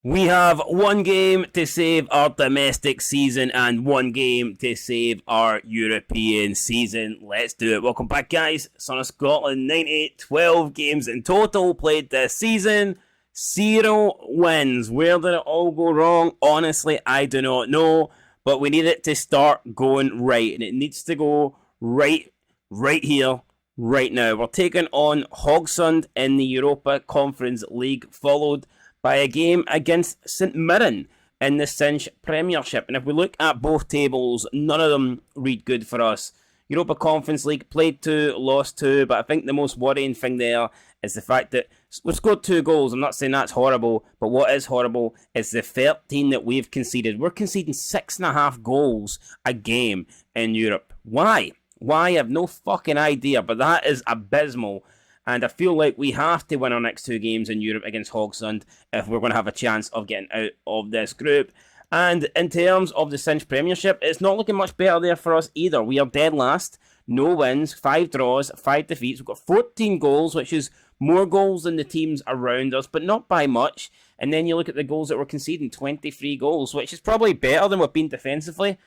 We have one game to save our domestic season and one game to save our European season. Let's do it. Welcome back, guys. Son of Scotland, 98, 12 games in total played this season. 0 wins. Where did it all go wrong? Honestly, I do not know. But we need it to start going right. And it needs to go right here, right now. We're taking on Hogsund in the Europa Conference League, followed by a game against St Mirren in the Cinch Premiership. And if we look at both tables, none of them read good for us. Europa Conference League, played 2, lost 2, but I think the most worrying thing there is the fact that we've scored 2 goals. I'm not saying that's horrible, but what is horrible is the 13 that we've conceded. We're conceding 6.5 goals a game in Europe. Why? I have no fucking idea, but that is abysmal. And I feel like we have to win our next 2 games in Europe against Hogsund if we're going to have a chance of getting out of this group. And in terms of the Cinch Premiership, it's not looking much better there for us either. We are dead last, no wins, 5 draws, 5 defeats. We've got 14 goals, which is more goals than the teams around us, but not by much. And then you look at the goals that we're conceding, 23 goals, which is probably better than we've been defensively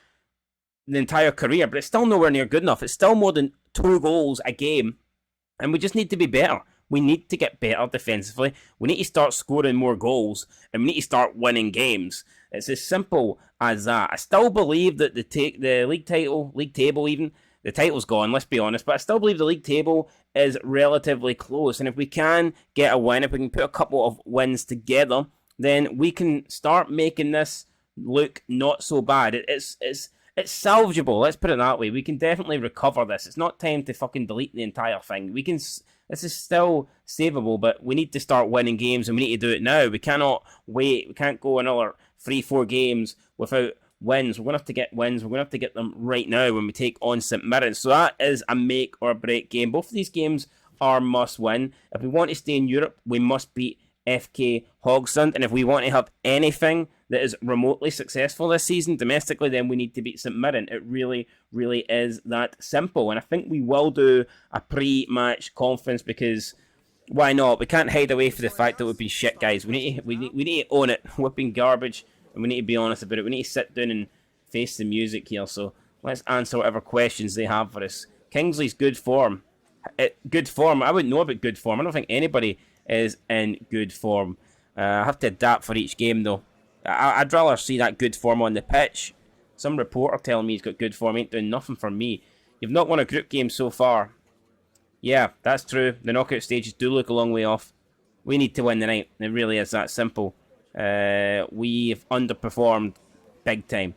the entire career, but it's still nowhere near good enough. It's still more than 2 goals a game. And we just need to be better. We need to get better defensively. We need to start scoring more goals. And we need to start winning games. It's as simple as that. I still believe that the league table even, the title's gone, let's be honest. But I still believe the league table is relatively close. And if we can get a win, if we can put a couple of wins together, then we can start making this look not so bad. It's salvageable, let's put it that way. We can definitely recover this. It's not time to fucking delete the entire thing. This is still savable, but we need to start winning games and we need to do it now. We cannot wait. We can't go another 3-4 games without wins. We're going to have to get wins. We're going to have to get them right now when we take on St Mirren. So that is a make or break game. Both of these games are must win. If we want to stay in Europe, we must beat FK Hogsund, and if we want to have anything that is remotely successful this season domestically, then we need to beat St Mirren. It really, really is that simple, and I think we will do a pre-match conference because why not? We can't hide away from the fact that we've been shit, guys. We need to own it. We've been garbage, and we need to be honest about it. We need to sit down and face the music here. So let's answer whatever questions they have for us. Kingsley's good form. Good form. I wouldn't know about good form. I don't think anybody is in good form. I have to adapt for each game though. I'd rather see that good form on the pitch. Some reporter telling me he's got good form ain't doing nothing for me. You've not won a group game so far. Yeah, that's true. The knockout stages do look a long way off. We need to win the night. It really is that simple. We've underperformed big time.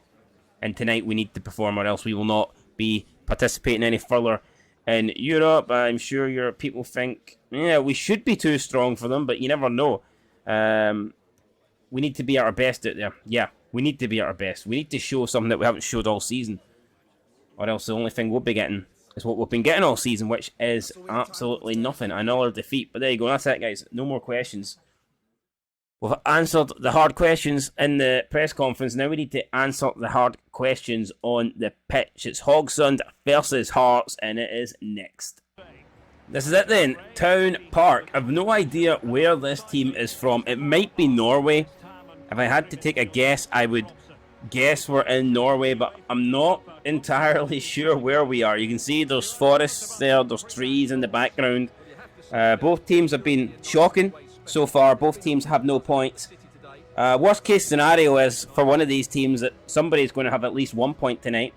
And tonight we need to perform or else we will not be participating any further in Europe. I'm sure your people think, yeah, we should be too strong for them, but you never know. We need to be at our best out there. Yeah, we need to be at our best. We need to show something that we haven't showed all season. Or else the only thing we'll be getting is what we've been getting all season, which is absolutely nothing. Another defeat. But there you go. That's it, guys. No more questions. We've answered the hard questions in the press conference. Now we need to answer the hard questions on the pitch. It's Hogsund versus Hearts, and it is next. This is it then. Town Park. I've no idea where this team is from. It might be Norway. If I had to take a guess, I would guess we're in Norway, but I'm not entirely sure where we are. You can see there's forests there, there's trees in the background. Both teams have been shocking so far. Both teams have no points. Worst case scenario is for one of these teams that somebody's going to have at least 1 point tonight.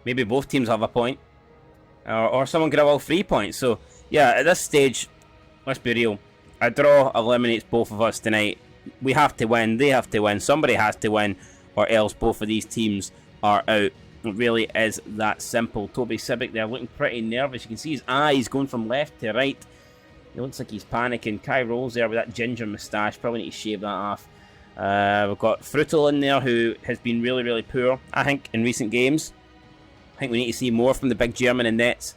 Maybe both teams have a point. Or someone could have all 3 points. So, yeah, at this stage, let's be real. A draw eliminates both of us tonight. We have to win. They have to win. Somebody has to win. Or else both of these teams are out. It really is that simple. Toby Sibic there looking pretty nervous. You can see his eyes going from left to right. He looks like he's panicking. Kai Rolls there with that ginger moustache. Probably need to shave that off. We've got Frutal in there who has been really, really poor, I think, in recent games. I think we need to see more from the big German in nets.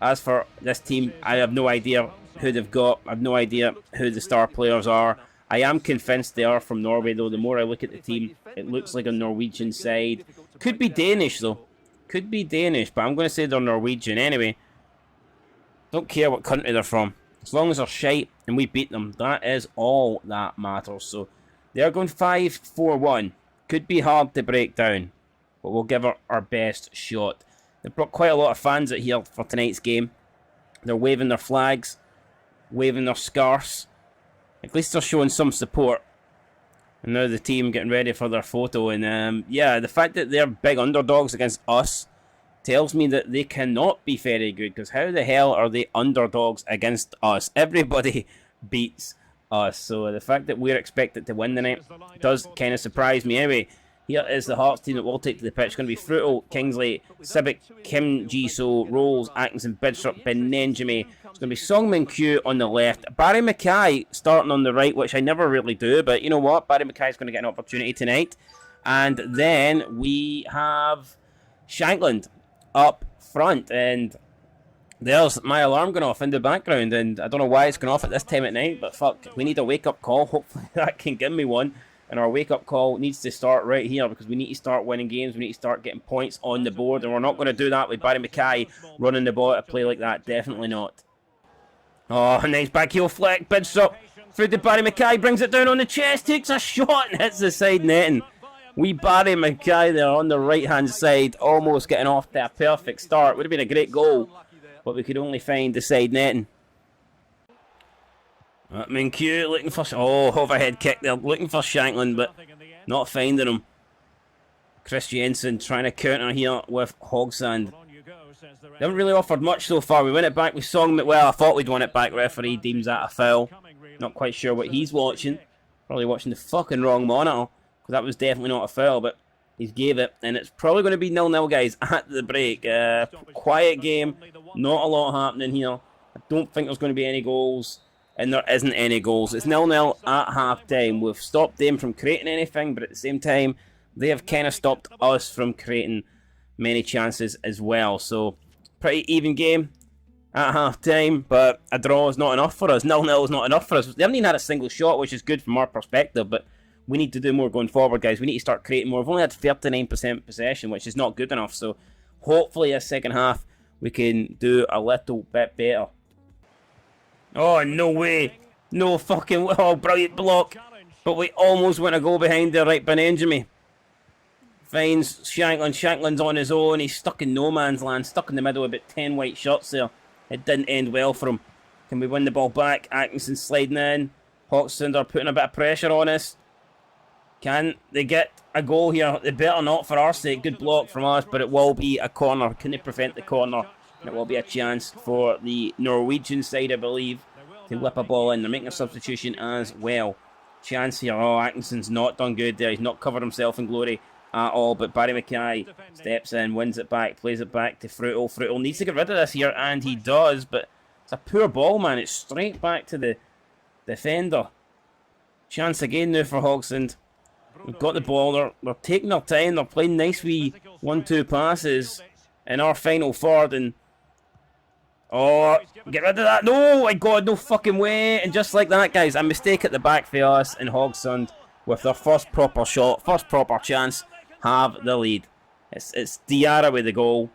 As for this team, I have no idea who they've got. I have no idea who the star players are. I am convinced they are from Norway, though. The more I look at the team, it looks like a Norwegian side. Could be Danish, though. Could be Danish, but I'm going to say they're Norwegian anyway. Don't care what country they're from. As long as they're shite and we beat them, that is all that matters. So They're going 5-4-1. Could be hard to break down, but we'll give it our best shot. They've brought quite a lot of fans out here for tonight's game. They're waving their flags, waving their scarves. At least they're showing some support. And now the team getting ready for their photo. And yeah, the fact that they're big underdogs against us tells me that they cannot be very good. Because how the hell are they underdogs against us? Everybody beats us. So the fact that we're expected to win tonight does kind of surprise me. Anyway, here is the Hearts team that will take to the pitch. It's going to be Fruital, Kingsley, Sibic, Kim Jisoo, Rolls, Atkinson, Bidstrup, Benenjami. It's going to be Songmin Q on the left. Barry Mackay starting on the right, which I never really do. But you know what? Barry Mackay is going to get an opportunity tonight. And then we have Shankland up front. And there's my alarm going off in the background. And I don't know why it's going off at this time at night. But fuck, we need a wake-up call. Hopefully that can give me one. And our wake-up call needs to start right here because we need to start winning games. We need to start getting points on the board. And we're not going to do that with Barry Mackay running the ball at a play like that. Definitely not. Oh, nice back heel flick. Bidstrup through to Barry Mackay. Brings it down on the chest. Takes a shot and hits the side netting. We Barry Mackay there on the right-hand side. Almost getting off to a perfect start. Would have been a great goal. But we could only find the side netting. Minkyu looking for... Oh, overhead kick there. Looking for Shankland, but not finding him. Chris Jensen trying to counter here with Hogsand. They haven't really offered much so far. We win it back with Songmin. Well, I thought we'd won it back. Referee deems that a foul. Not quite sure what he's watching. Probably watching the fucking wrong monitor. Because that was definitely not a foul, but he's gave it. And it's probably going to be 0-0, guys, at the break. Quiet game. Not a lot happening here. I don't think there's going to be any goals. And there isn't any goals. It's 0-0 at half-time. We've stopped them from creating anything, but at the same time, they have kind of stopped us from creating many chances as well. So, pretty even game at half-time, but a draw is not enough for us. 0-0 is not enough for us. They haven't even had a single shot, which is good from our perspective, but we need to do more going forward, guys. We need to start creating more. We've only had 39% possession, which is not good enough. So, hopefully, this second half, we can do a little bit better. Oh, no way. No fucking way. Oh, brilliant block. But we almost went a goal behind there, right, Benenjami. Finds Shankland. Shankland's on his own. He's stuck in no man's land. Stuck in the middle with about 10 white shots there. It didn't end well for him. Can we win the ball back? Atkinson sliding in. Hogsand are putting a bit of pressure on us. Can they get a goal here? They better not for our sake. Good block from us, but it will be a corner. Can they prevent the corner? And it will be a chance for the Norwegian side, I believe, to whip a ball in. They're making a substitution as well. Chance here. Oh, Atkinson's not done good there. He's not covered himself in glory at all. But Barry Mackay steps in, wins it back, plays it back to Fruital. Fruital needs to get rid of this here, and he does. But it's a poor ball, man. It's straight back to the defender. Chance again now for Hogsand. We've got the ball. They're taking their time. They're playing nice wee 1-2 passes in our final third. And oh, get rid of that. No, my God, no fucking way. And just like that, guys, a mistake at the back for us, and Hogsand, with their first proper shot, first proper chance, have the lead. It's Diarra with the goal.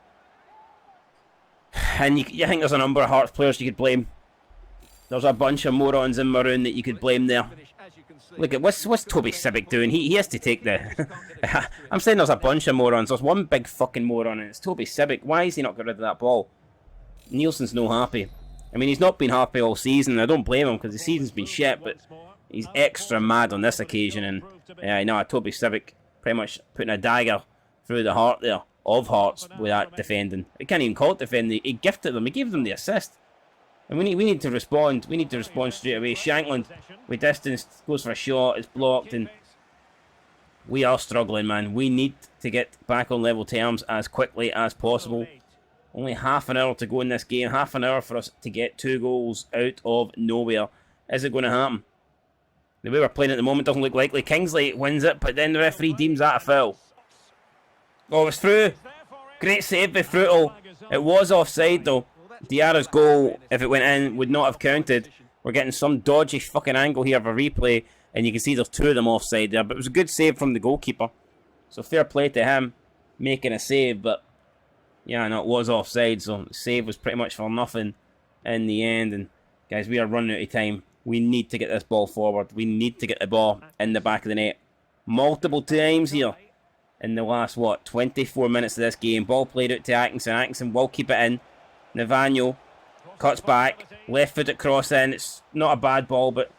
And you think there's a number of Hearts players you could blame. There's a bunch of morons in maroon that you could blame there. Look at what's Toby Sibic doing? He has to take the... I'm saying there's a bunch of morons. There's one big fucking moron, and it's Toby Sibic. Why is he not getting rid of that ball? Nielsen's no happy. I mean, he's not been happy all season. I don't blame him because the season's been shit, but he's extra mad on this occasion. And I know Toby Sibic pretty much putting a dagger through the heart there of Hearts with that defending. I can't even call it defending. He gifted them. He gave them the assist. And we need to respond. We need to respond straight away. Shankland with distance goes for a shot. It's blocked, and we are struggling, man. We need to get back on level terms as quickly as possible. Only half an hour to go in this game. Half an hour for us to get 2 goals out of nowhere. Is it going to happen? The way we're playing at the moment doesn't look likely. Kingsley wins it, but then the referee deems that a foul. Oh, it's through. Great save by Fruital. It was offside, though. Diarra's goal, if it went in, would not have counted. We're getting some dodgy fucking angle here of a replay, and you can see there's 2 of them offside there. But it was a good save from the goalkeeper. So fair play to him making a save, but yeah, no, it was offside, so the save was pretty much for nothing in the end. And guys, we are running out of time. We need to get this ball forward. We need to get the ball in the back of the net. Multiple times here in the last, 24 minutes of this game. Ball played out to Atkinson. Atkinson will keep it in. Navanio cuts back. Left foot at cross in. It's not a bad ball, but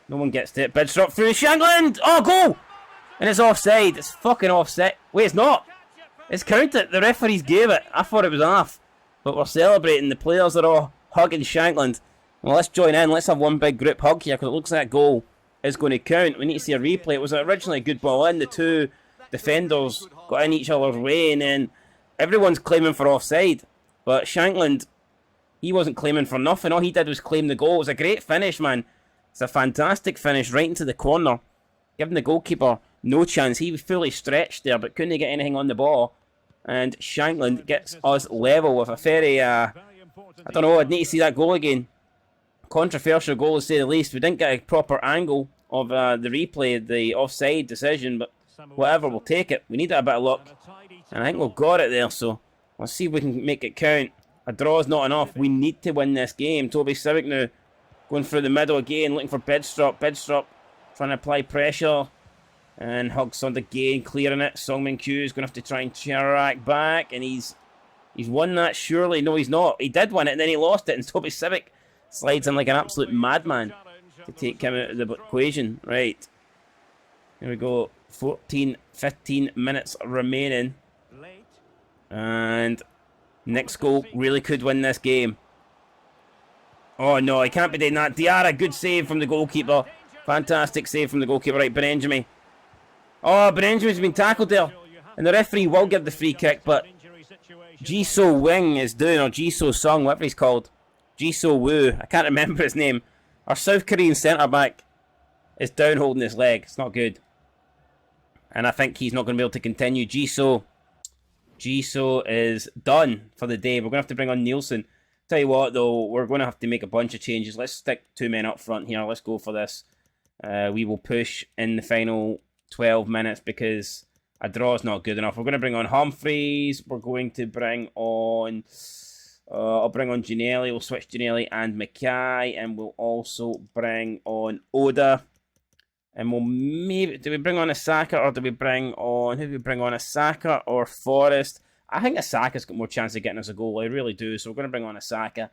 no one gets to it. Bidstrup through Shankland. Oh, goal! And it's offside. It's fucking offside. Wait, it's not. It's counted. The referees gave it. I thought it was off. But we're celebrating. The players are all hugging Shankland. Well, let's join in. Let's have one big group hug here, because it looks like that goal is going to count. We need to see a replay. It was originally a good ball in. The two defenders got in each other's way, and then everyone's claiming for offside. But Shankland, he wasn't claiming for nothing. All he did was claim the goal. It was a great finish, man. It's a fantastic finish right into the corner, giving the goalkeeper no chance. He was fully stretched there, but couldn't get anything on the ball. And Shankland gets us level with a very, I don't know, I'd need to see that goal again. Controversial goal, to say the least. We didn't get a proper angle of the replay, the offside decision, but whatever, we'll take it. We need a bit of luck, and I think we've got it there, so let's see if we can make it count. A draw is not enough. We need to win this game. Toby Civic now going through the middle again, looking for Bidstrup. Bidstrup trying to apply pressure, and Hugsund again clearing it. Songmin Q is going to have to try and track back, and he's won that surely. No, he's not. He did win it, and then he lost it, and Toby Civic slides in like an absolute madman to take him out of the equation. Right. Here we go. 15 minutes remaining. And next goal really could win this game. Oh no, he can't be doing that. Diarra, good save from the goalkeeper. Fantastic save from the goalkeeper. Right, Benjamin. Oh, Benjamin's been tackled there. And the referee will give the free kick, but Jisoo Wing is doing, or Jisoo Sung, whatever he's called. Jisoo Woo, I can't remember his name. Our South Korean centre-back is down holding his leg. It's not good. And I think he's not going to be able to continue. Jisoo is done for the day. We're going to have to bring on Nielsen. Tell you what, though, we're going to have to make a bunch of changes. Let's stick 2 men up front here. Let's go for this. We will push in the final 12 minutes because a draw is not good enough. We're going to bring on Humphreys. We're going to bring on... I'll bring on Ginelli. We'll switch Ginelli and Mackay. And we'll also bring on Oda. And we'll maybe... Do we bring on Asaka or do we bring on... Who do we bring on? Asaka or Forrest? I think Asaka's got more chance of getting us a goal. I really do. So we're going to bring on Asaka.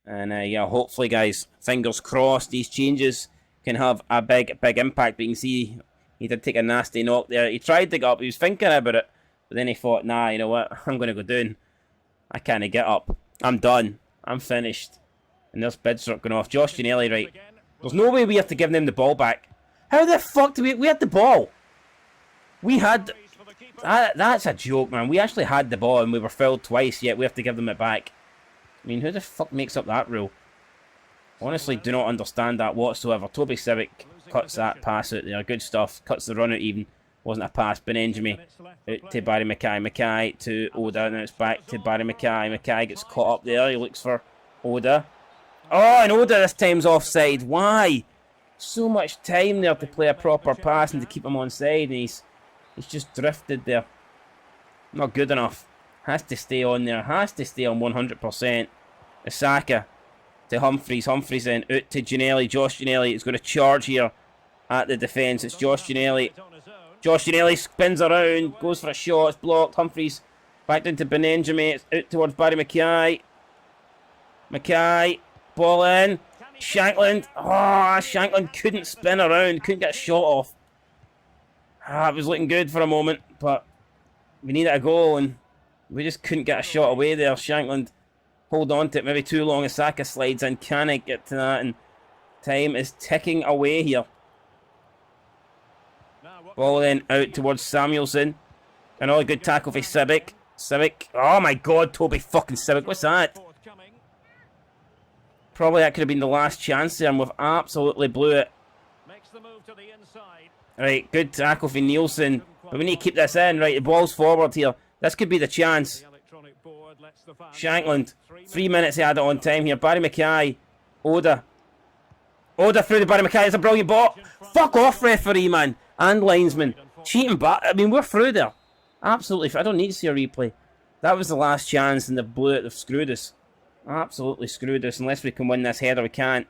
And yeah, hopefully, guys, fingers crossed, these changes can have a big impact. But you can see he did take a nasty knock there. He tried to get up. He was thinking about it. But then he thought, nah, you know what? I'm going to go down. I can't get up. I'm done. I'm finished. And there's Bidstrup going off. Josh Ginelli, right. There's no way we have to give them the ball back. How the fuck do we had the ball? We had... That's a joke, man. We actually had the ball and we were fouled twice, yet we have to give them it back. I mean, who the fuck makes up that rule? Honestly, do not understand that whatsoever. Toby Civic cuts that pass out there. Good stuff. Cuts the run out even. Wasn't a pass. Benjamin out to Barry Mackay. Mackay to Oda. Now it's back to Barry Mackay. Mackay gets caught up there. He looks for Oda. Oh, and Oda this time's offside. Why? So much time there to play a proper pass and to keep him onside. And he's just drifted there. Not good enough. Has to stay on there. Has to stay on 100%. Asaka to Humphreys. Humphreys then out to Ginelli. Josh Ginelli is going to charge here at the defence. It's Josh Ginelli. Josh Ginelli spins around. Goes for a shot. It's blocked. Humphreys back down to Benjamin. It's out towards Barry Mackay. Mackay. Ball in. Shankland. Oh, Shankland couldn't spin around. Couldn't get a shot off. It was looking good for a moment, but we needed a goal and we just couldn't get a shot away there. Shankland hold on to it maybe too long. Asaka slides in, cannot get to that, and time is ticking away here. Ball then out towards Samuelson. Another good tackle for Civic. Civic. Oh my god, Toby fucking Civic. What's that? Probably that could have been the last chance there, and we've absolutely blew it. Right, good tackle for Nielsen. But we need to keep this in. Right, the ball's forward here. This could be the chance. Shankland. 3 minutes he had it on time here. Barry Mackay. Oda. Oda through to Barry Mackay. It's a brilliant ball. Fuck off, referee, man. And linesman. Cheating back. I mean, we're through there. Absolutely. I don't need to see a replay. That was the last chance and they've blew it. They've screwed us. Absolutely screwed us. Unless we can win this header, we can't.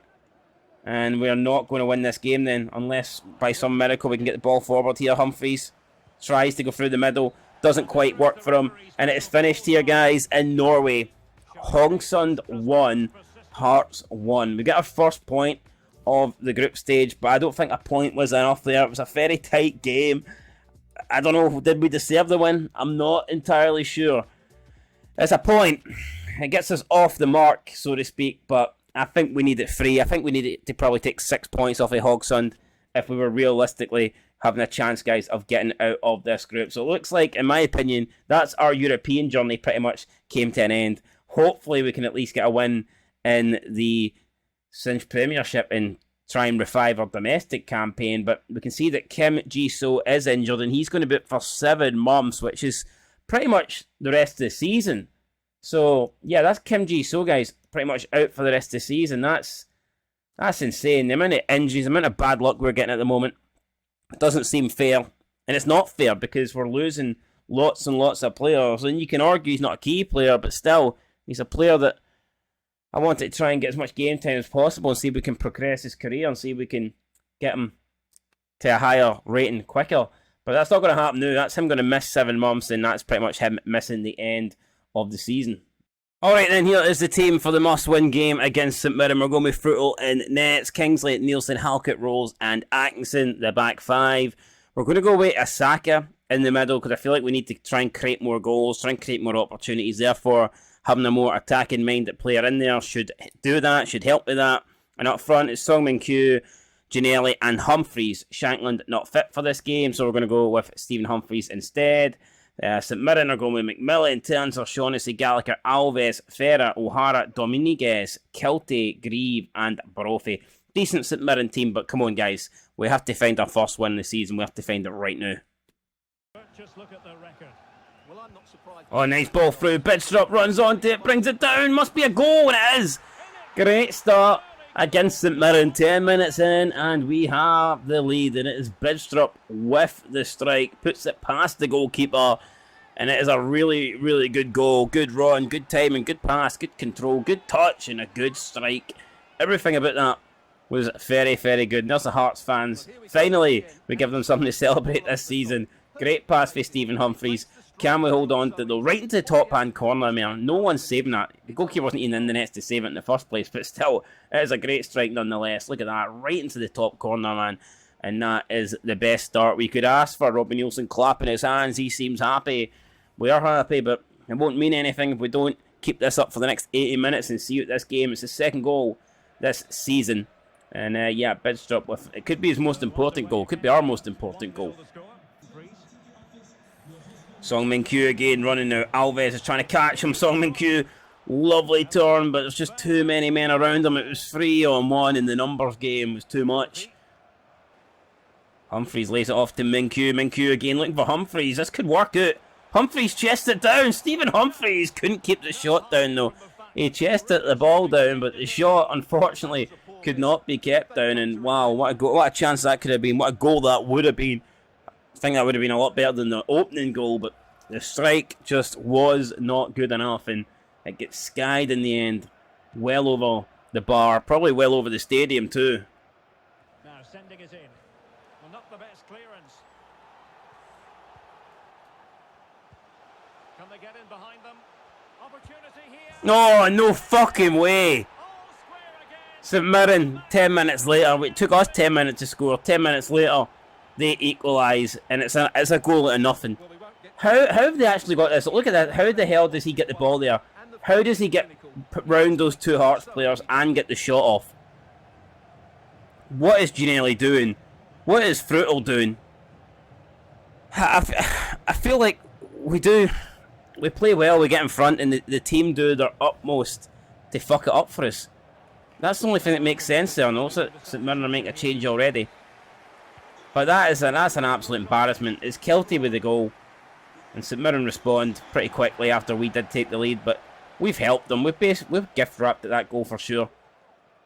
And we're not going to win this game then, unless by some miracle we can get the ball forward here. Humphries tries to go through the middle, doesn't quite work for him, and it's finished here, guys, in Norway. Hogsund 1, Hearts 1. We get our first point of the group stage, but I don't think a point was enough there. It was a very tight game. I don't know, did we deserve the win? I'm not entirely sure. It's a point. It gets us off the mark, so to speak, but I think we need it free. I think we need it to probably take 6 points off of Hogsund if we were realistically having a chance, guys, of getting out of this group. So it looks like, in my opinion, that's our European journey pretty much came to an end. Hopefully we can at least get a win in the Cinch Premiership and try and revive our domestic campaign. But we can see that Kim Ji-soo is injured and he's going to be out for 7 months, which is pretty much the rest of the season. So, yeah, that's Kim Ji-soo, guys, pretty much out for the rest of the season. That's insane. The amount of injuries, the amount of bad luck we're getting at the moment, it doesn't seem fair. And it's not fair because we're losing lots and lots of players. And you can argue he's not a key player, but still, he's a player that I want to try and get as much game time as possible and see if we can progress his career and see if we can get him to a higher rating quicker. But that's not going to happen now. That's him going to miss 7 months, and that's pretty much him missing the end of the season. Alright then, here is the team for the must-win game against St Mirren. We're going with Fruital in nets, Kingsley, Nielsen, Halkett, Rose and Atkinson, the back 5. We're going to go with Asaka in the middle because I feel like we need to try and create more goals, try and create more opportunities. Therefore, having a more attacking-minded player in there should do that, should help with that. And up front is Song Min-kyu, Ginnelly and Humphries. Shankland not fit for this game, so we're going to go with Stephen Humphries instead. St Mirren are going with McMillan, Turns, O'Shaughnessy, Gallagher, Alves, Ferrer, O'Hara, Dominguez, Kelty, Grieve and Brophy. Decent St Mirren team, but come on guys, we have to find our first win of the season. We have to find it right now. Just look at the record. Well, I'm not surprised. Oh, nice ball through. Bidstrup runs onto it, brings it down. Must be a goal, and it is. Great start against St Mirren. 10 minutes in, and we have the lead. And it is Bidstrup with the strike. Puts it past the goalkeeper. And it is a really, really good goal. Good run, good timing, good pass, good control, good touch, and a good strike. Everything about that was very, very good. And there's the Hearts fans. Finally, we give them something to celebrate this season. Great pass for Stephen Humphries. Can we hold on to it though? Right into the top hand corner, man. No one's saving that. The goalkeeper wasn't even in the nets to save it in the first place, but still, it is a great strike nonetheless. Look at that. Right into the top corner, man. And that is the best start we could ask for. Robbie Nielsen clapping his hands. He seems happy. We are happy, but it won't mean anything if we don't keep this up for the next 80 minutes and see out this game. It's the second goal this season. And yeah, Bidstrup with it could be his most important goal. Could be our most important goal. Song Min-kyu again running now. Alves is trying to catch him. Song Min-kyu, lovely turn, but there's just too many men around him. It was 3-on-1 in the numbers game. It was too much. Humphries lays it off to Min-kyu. Min-kyu again looking for Humphries. This could work out. Humphries chested it down. Stephen Humphries couldn't keep the shot down though. He chested the ball down, but the shot unfortunately could not be kept down. And wow, what a goal, what a chance that could have been. What a goal that would have been. I think that would have been a lot better than the opening goal, but the strike just was not good enough, and it gets skied in the end. Well over the bar, probably well over the stadium too. Now sending it in. Well, not the best clearance. Can they get in behind them? Opportunity here. No, no fucking way. All square again. St Mirren, 10 minutes later, it took us 10 minutes to score. 10 minutes later, they equalise, and it's a goal out of nothing. How have they actually got this? Look at that. How the hell does he get the ball there? How does he get round those two Hearts players and get the shot off? What is Ginnelly doing? What is Fruital doing? I feel like we play well, we get in front, and the team do their utmost to fuck it up for us. That's the only thing that makes sense there. No, St Mirren are making a change already. But that's an absolute embarrassment. It's Kelty with the goal. And St Mirren respond pretty quickly after we did take the lead. But we've helped them. We've gift wrapped at that goal for sure.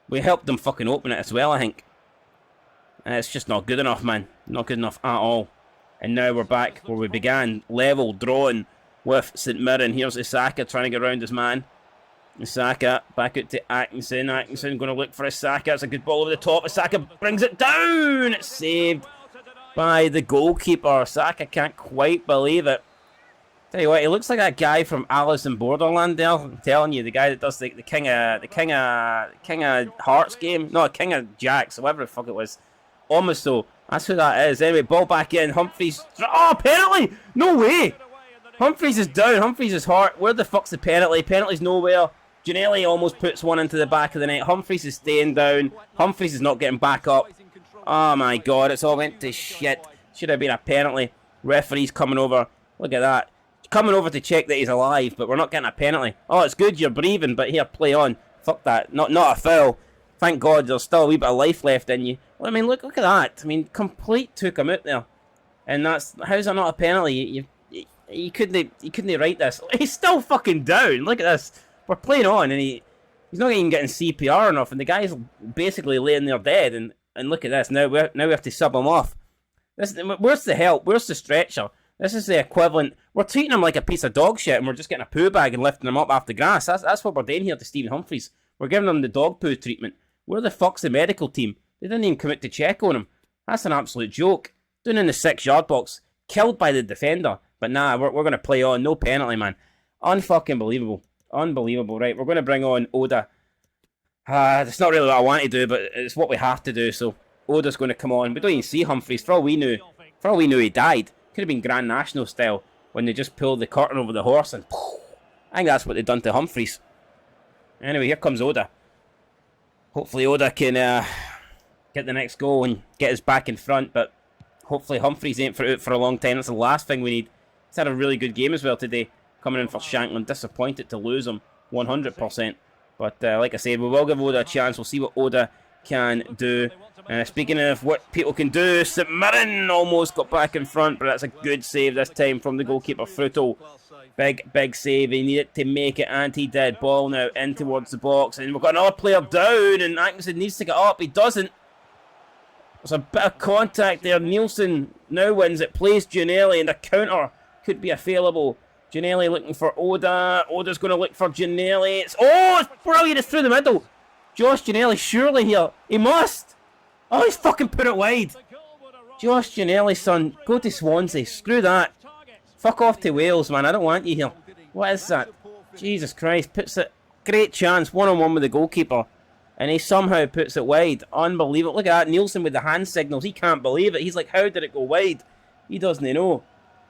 We helped them fucking open it as well, I think. And it's just not good enough, man. Not good enough at all. And now we're back where we began. Level, drawing with St Mirren. Here's Isaka trying to get around his man. Saka back out to Atkinson. Atkinson going to look for a Saka. It's a good ball over the top. Saka brings it down. It's saved by the goalkeeper. Saka can't quite believe it. Tell you what, he looks like that guy from Alice in Borderland there. I'm telling you, the guy that does the King of Hearts game. No, King of Jacks, whatever the fuck it was. Almost so. That's who that is. Anyway, ball back in. Humphries. Oh, penalty! No way! Humphries is down. Humphries is hurt. Where the fuck's the penalty? Penalty's nowhere. Giannelli almost puts one into the back of the net. Humphries is staying down. Humphries is not getting back up. Oh my god, it's all went to shit. Should have been a penalty. Referee's coming over. Look at that. Coming over to check that he's alive, but we're not getting a penalty. Oh, it's good you're breathing, but here, play on. Fuck that. Not a foul. Thank God there's still a wee bit of life left in you. Well, I mean, look at that. I mean, complete took him out there. And that's... How's that not a penalty? You couldn't write this. He's still fucking down. Look at this. We're playing on, and he's not even getting CPR enough, and the guy's basically laying there dead. And look at this. Now we have to sub him off. Where's the help? Where's the stretcher? This is the equivalent. We're treating him like a piece of dog shit, and we're just getting a poo bag and lifting him up off the grass. That's what we're doing here to Stephen Humphries. We're giving him the dog poo treatment. Where the fuck's the medical team? They didn't even come out to check on him. That's an absolute joke. Down in the 6-yard box. Killed by the defender. But nah, we're going to play on. No penalty, man. Unfucking believable. Unbelievable. Right, we're going to bring on Oda. It's not really what I want to do, but it's what we have to do. So Oda's going to come on. We don't even see Humphries. For all we knew he died. Could have been Grand National style when they just pulled the curtain over the horse and poof, I think that's what they've done to Humphries. Anyway, here comes Oda. Hopefully Oda can get the next goal and get us back in front, but hopefully Humphries ain't out for a long time. That's the last thing we need. He's had a really good game as well today, coming in for Shanklin. Disappointed to lose him 100%. But like I said, we will give Oda a chance. We'll see what Oda can do. Speaking of what people can do, St Mirren almost got back in front, but that's a good save this time from the goalkeeper, Fruto. Big save. He needed to make it, and he did. Ball now in towards the box, and we've got another player down, and Atkinson needs to get up. He doesn't. There's a bit of contact there. Nielsen now wins it. Plays Giannelli, and a counter could be available. Giannelli looking for Oda. Oda's going to look for Giannelli. It's brilliant. It's through the middle. Josh Giannelli, surely here. He must. Oh, he's fucking put it wide. Josh Giannelli, son. Go to Swansea. Screw that. Fuck off to Wales, man. I don't want you here. What is that? Jesus Christ. Puts it. Great chance. One-on-one with the goalkeeper. And he somehow puts it wide. Unbelievable. Look at that. Nielsen with the hand signals. He can't believe it. He's like, how did it go wide? He doesn't know.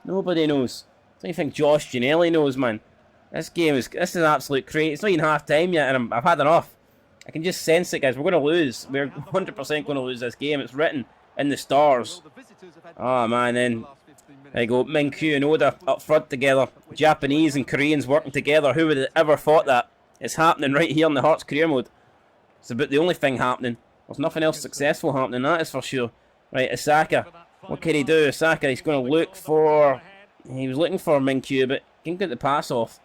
Nobody knows. I don't think Josh Giannelli knows, man. This is absolute crazy. It's not even half time yet, and I've had enough. I can just sense it, guys. We're going to lose. We're 100% going to lose this game. It's written in the stars. Oh, man. Then there you go. Minkyu and Oda up front together. Japanese and Koreans working together. Who would have ever thought that? It's happening right here in the Hearts career mode. It's about the only thing happening. There's nothing else successful happening, that is for sure. Right, Osaka. What can he do? Osaka, he's going to look for... He was looking for Minkyu, but he can't get the pass off.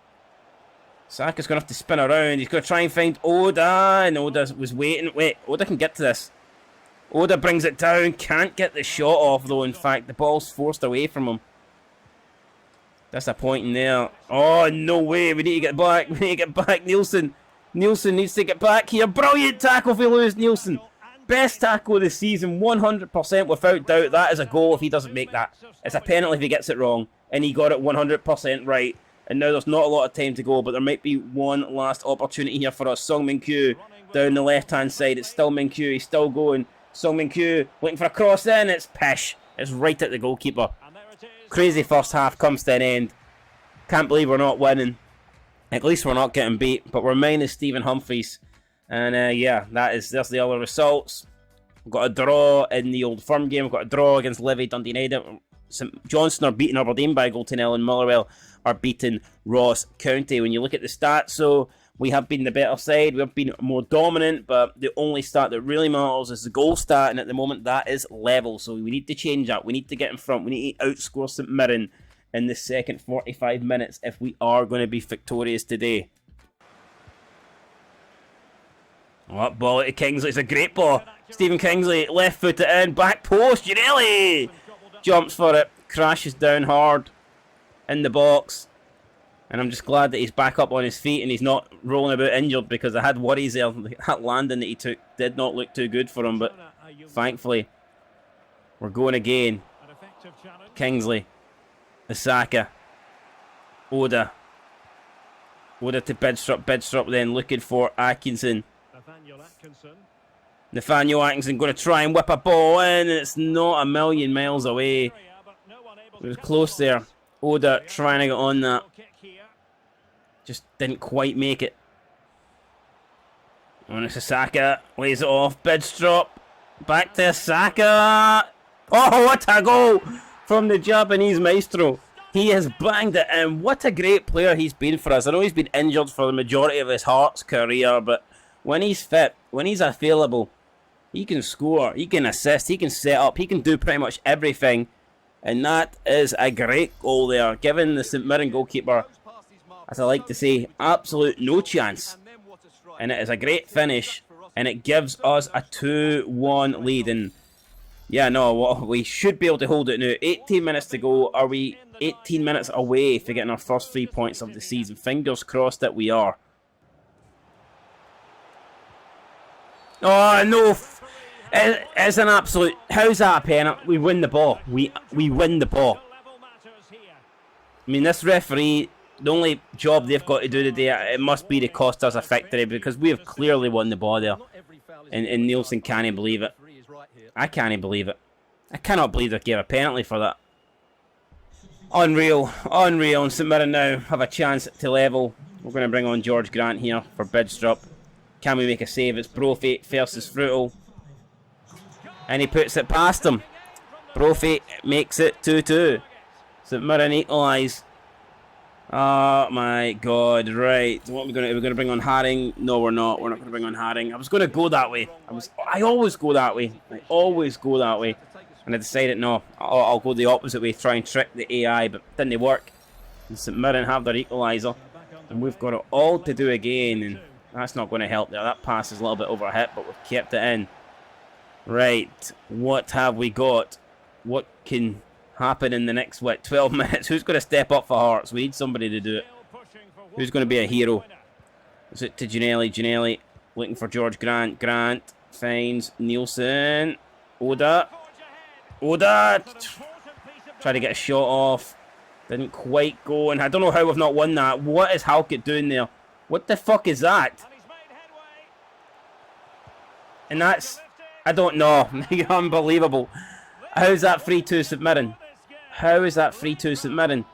Saka's going to have to spin around. He's going to try and find Oda, and Oda was waiting. Wait, Oda can get to this. Oda brings it down. Can't get the shot off, though, in fact. The ball's forced away from him. Disappointing there. Oh, no way. We need to get back. We need to get back. Nielsen needs to get back here. Brilliant tackle if we lose Nielsen. Best tackle of the season, 100% without doubt. That is a goal if he doesn't make that. It's a penalty if he gets it wrong. And he got it 100% right. And now there's not a lot of time to go, but there might be one last opportunity here for us. Song Min-kyu down the left-hand side. It's still Min-kyu. He's still going. Song Min-kyu looking for a cross in. It's pish. It's right at the goalkeeper. Crazy first half comes to an end. Can't believe we're not winning. At least we're not getting beat, but we're minus Stephen Humphries. And yeah, there's the other results. We've got a draw in the Old Firm game. We've got a draw against Livy, Dundee United. St Johnstone are beating Aberdeen by a goal to nil, and Motherwell are beating Ross County. When you look at the stats, so we have been the better side. We have been more dominant, but the only stat that really matters is the goal stat, and at the moment that is level. So we need to change that. We need to get in front. We need to outscore St Mirren in the second 45 minutes if we are going to be victorious today. Oh, ball to Kingsley. It's a great ball. Stephen Kingsley, left foot it in, back post. Giannelli jumps for it, crashes down hard in the box. And I'm just glad that he's back up on his feet and he's not rolling about injured, because I had worries there. That landing that he took did not look too good for him, but thankfully we're going again. Kingsley, Osaka, Oda to Bidstrup then looking for Atkinson. Nathaniel Atkinson going to try and whip a ball in, and it's not a million miles away. It was close there. Oda trying to get on that. Just didn't quite make it. On to Osaka, lays it off. Bidstrup, back to Osaka. Oh, what a goal from the Japanese maestro. He has banged it in. What a great player he's been for us. I know he's been injured for the majority of his Hearts career, but when he's fit, when he's available, he can score, he can assist, he can set up, he can do pretty much everything. And that is a great goal there, giving the St Mirren goalkeeper, as I like to say, absolute no chance. And it is a great finish, and it gives us a 2-1 lead. And yeah, no, we should be able to hold it now. 18 minutes to go. Are we 18 minutes away for getting our first 3 points of the season? Fingers crossed that we are. Oh, no. It's an absolute... How's that a penalty? We win the ball. We win the ball. I mean, this referee, the only job they've got to do today, it must be to cost us a victory, because we have clearly won the ball there. And Nielsen can't believe it. I can't believe it. I cannot believe they gave a penalty for that. Unreal. Unreal. And St Mirren now have a chance to level. We're going to bring on George Grant here for Bidstrup. Can we make a save? It's Brophy versus Frutal. And he puts it past him. Brophy makes it 2-2. St Mirren equalise. Oh my god, right. What are we going to do? We're going to bring on Haring? No, we're not. We're not going to bring on Haring. I was going to go that way. I always go that way. I always go that way. And I decided, no, I'll go the opposite way, try and trick the AI, but it didn't work. And St Mirren have their equaliser. And we've got it all to do again, and that's not going to help there. That pass is a little bit overhit, but we've kept it in. Right, what have we got? What can happen in the next, 12 minutes? Who's going to step up for Hearts? We need somebody to do it. Who's going to be a hero? Is it to Ginelli? Ginelli looking for George Grant. Grant finds Nielsen. Oda. Try to get a shot off. Didn't quite go, and I don't know how we've not won that. What is Halkett doing there? What the fuck is that? And that's... I don't know. Unbelievable. How's that 3-2 St Mirren? How is that 3-2 St Mirren?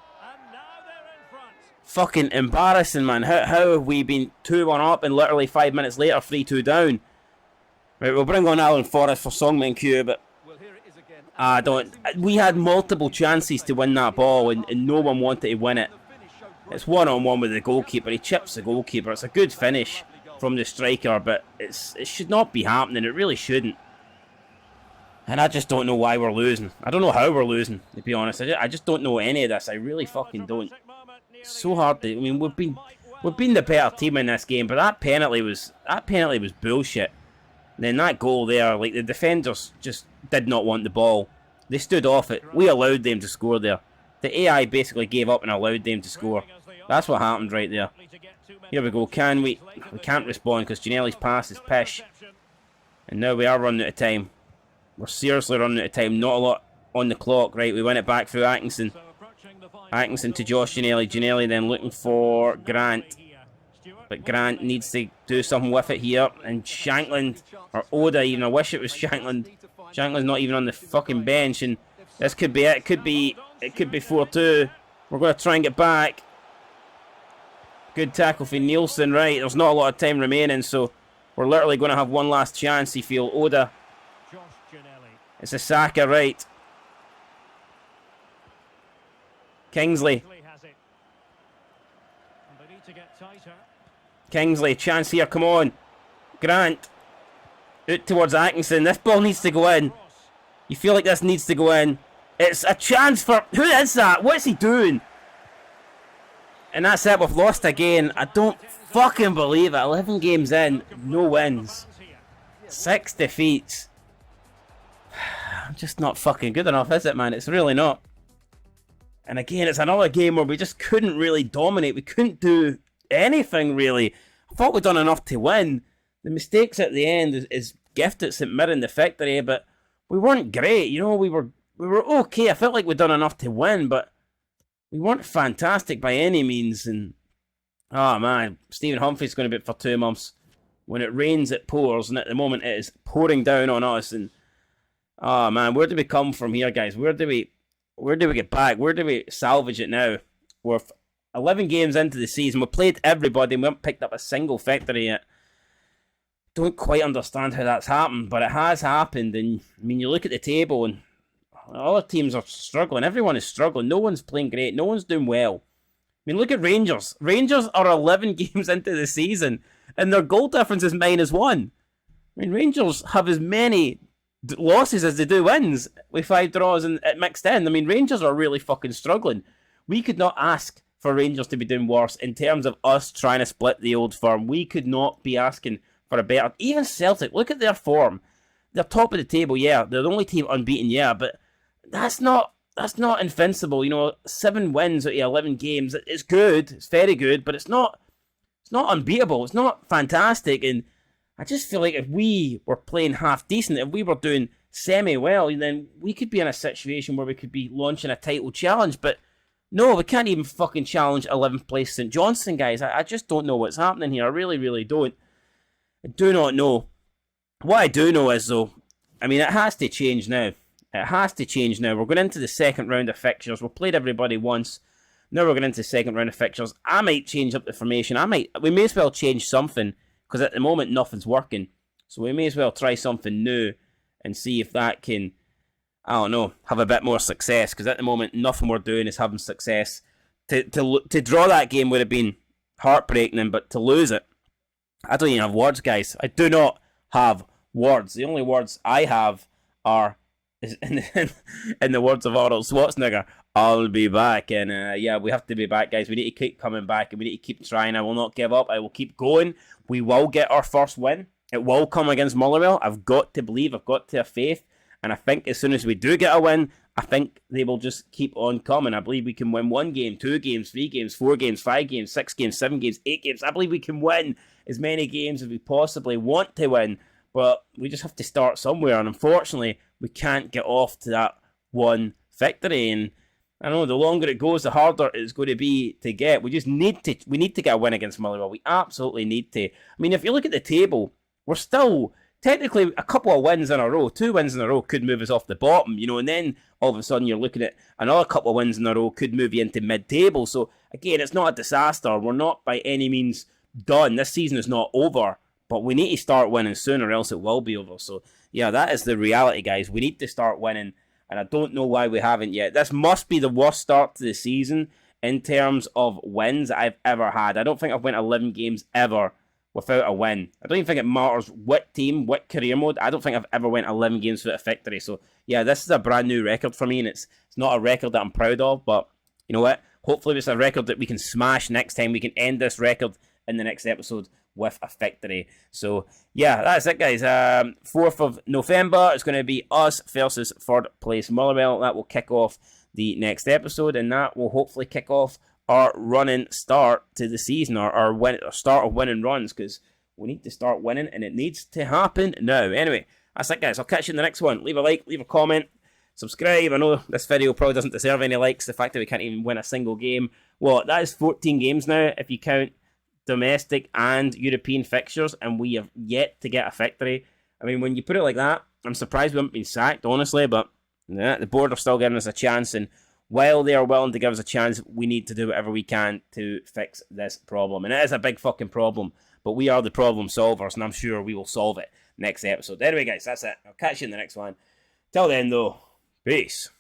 Fucking embarrassing, man. How have we been 2-1 up and literally 5 minutes later 3-2 down? Right, we'll bring on Alan Forrest for Songman Q, but I don't... We had multiple chances to win that ball, and no one wanted to win it. It's one-on-one with the goalkeeper. He chips the goalkeeper. It's a good finish from the striker, but it should not be happening. It really shouldn't. And I just don't know why we're losing. I don't know how we're losing, to be honest. I just don't know any of this. I really fucking don't. It's so hard to... I mean, we've been the better team in this game, but that penalty was bullshit. And then that goal there, like, the defenders just did not want the ball. They stood off it. We allowed them to score there. The AI basically gave up and allowed them to score. That's what happened right there. Here we go. Can we? We can't respond because Ginelli's pass is pish. And now we are running out of time. We're seriously running out of time. Not a lot on the clock. Right, we win it back through Atkinson. Atkinson to Josh Ginelli. Ginelli then looking for Grant. But Grant needs to do something with it here. And Shankland, or Oda even. I wish it was Shankland. Shankland's not even on the fucking bench. And this could be it. It could be 4-2. We're going to try and get back. Good tackle for Nielsen. Right, there's not a lot of time remaining, so we're literally going to have one last chance, you feel. Oda. It's Osaka, right. Kingsley. Kingsley, chance here, come on. Grant. Out towards Atkinson. This ball needs to go in. You feel like this needs to go in. It's a chance for... Who is that? What's he doing? And that's it, we've lost again. I don't fucking believe it. 11 games in, no wins. 6 defeats. I'm just not fucking good enough, is it, man? It's really not. And again, it's another game where we just couldn't really dominate. We couldn't do anything, really. I thought we'd done enough to win. The mistakes at the end is gift at St Mirren, the factory, but we weren't great. You know, we were okay. I felt like we'd done enough to win, but we weren't fantastic by any means. And, oh man, Stephen Humphrey's going to be for 2 months. When it rains, it pours, and at the moment it is pouring down on us. And, oh man, where do we come from here, guys? Where do we get back? Where do we salvage it now? We're 11 games into the season. We've played everybody, and we haven't picked up a single victory yet. Don't quite understand how that's happened, but it has happened. And I mean, you look at the table, and other teams are struggling. Everyone is struggling. No one's playing great. No one's doing well. I mean, look at Rangers. Rangers are 11 games into the season, and their goal difference is -1. I mean, Rangers have as many losses as they do wins, with 5 draws and at mixed in. I mean, Rangers are really fucking struggling. We could not ask for Rangers to be doing worse in terms of us trying to split the old firm. We could not be asking for a better. Even Celtic, look at their form. They're top of the table, yeah. They're the only team unbeaten, yeah, but that's not invincible. You know, 7 wins out of 11 games. It's good. It's very good, but it's not unbeatable. It's not fantastic. And I just feel like if we were playing half decent, if we were doing semi-well, then we could be in a situation where we could be launching a title challenge. But no, we can't even fucking challenge 11th place St Johnstone, guys. I just don't know what's happening here. I really, really don't. I do not know. What I do know is, though, I mean, it has to change now. It has to change now. We're going into the second round of fixtures. We've played everybody once. Now we're going into the second round of fixtures. I might change up the formation. We may as well change something, because at the moment nothing's working. So we may as well try something new and see if that can, I don't know, have a bit more success. Because at the moment nothing we're doing is having success. To draw that game would have been heartbreaking, but to lose it, I don't even have words, guys. I do not have words. The only words I have are in the words of Arnold Schwarzenegger, I'll be back. And yeah, we have to be back, guys. We need to keep coming back, and we need to keep trying. I will not give up. I will keep going. We will get our first win. It will come against Motherwell. I've got to believe. I've got to have faith. And I think as soon as we do get a win, I think they will just keep on coming. I believe we can win 1 game, 2 games, 3 games, 4 games, 5 games, 6 games, 7 games, 8 games. I believe we can win as many games as we possibly want to win. But we just have to start somewhere. And unfortunately, we can't get off to that one victory. And I know the longer it goes, the harder it's going to be to get. We need to get a win against Motherwell. We absolutely need to. I mean, if you look at the table, we're still technically a couple of wins in a row. 2 wins in a row could move us off the bottom, you know, and then all of a sudden you're looking at another couple of wins in a row could move you into mid-table. So again, it's not a disaster. We're not by any means done. This season is not over, but we need to start winning soon or else it will be over. So yeah, that is the reality, guys. We need to start winning, and I don't know why we haven't yet. This must be the worst start to the season in terms of wins I've ever had. I don't think I've won 11 games ever without a win. I don't even think it matters what team, what career mode. I don't think I've ever won 11 games without a victory. So yeah, this is a brand new record for me, and it's not a record that I'm proud of, but you know what? Hopefully it's a record that we can smash next time. We can end this record in the next episode with a victory. So yeah, that's it, guys. 4th of November is going to be us versus 3rd place Motherwell. That will kick off the next episode, and that will hopefully kick off our running start to the season, or start of winning runs, because we need to start winning, and it needs to happen now. Anyway, that's it, guys. I'll catch you in the next one. Leave a like, leave a comment, subscribe. I know this video probably doesn't deserve any likes. The fact that we can't even win a single game. Well, that is 14 games now, if you count domestic and European fixtures, and we have yet to get a victory. I mean, when you put it like that, I'm surprised we haven't been sacked, honestly, but yeah, the board are still giving us a chance, and while they are willing to give us a chance, we need to do whatever we can to fix this problem. And it is a big fucking problem, but we are the problem solvers, and I'm sure we will solve it next episode. Anyway, guys, that's it. I'll catch you in the next one. Till then, though, peace.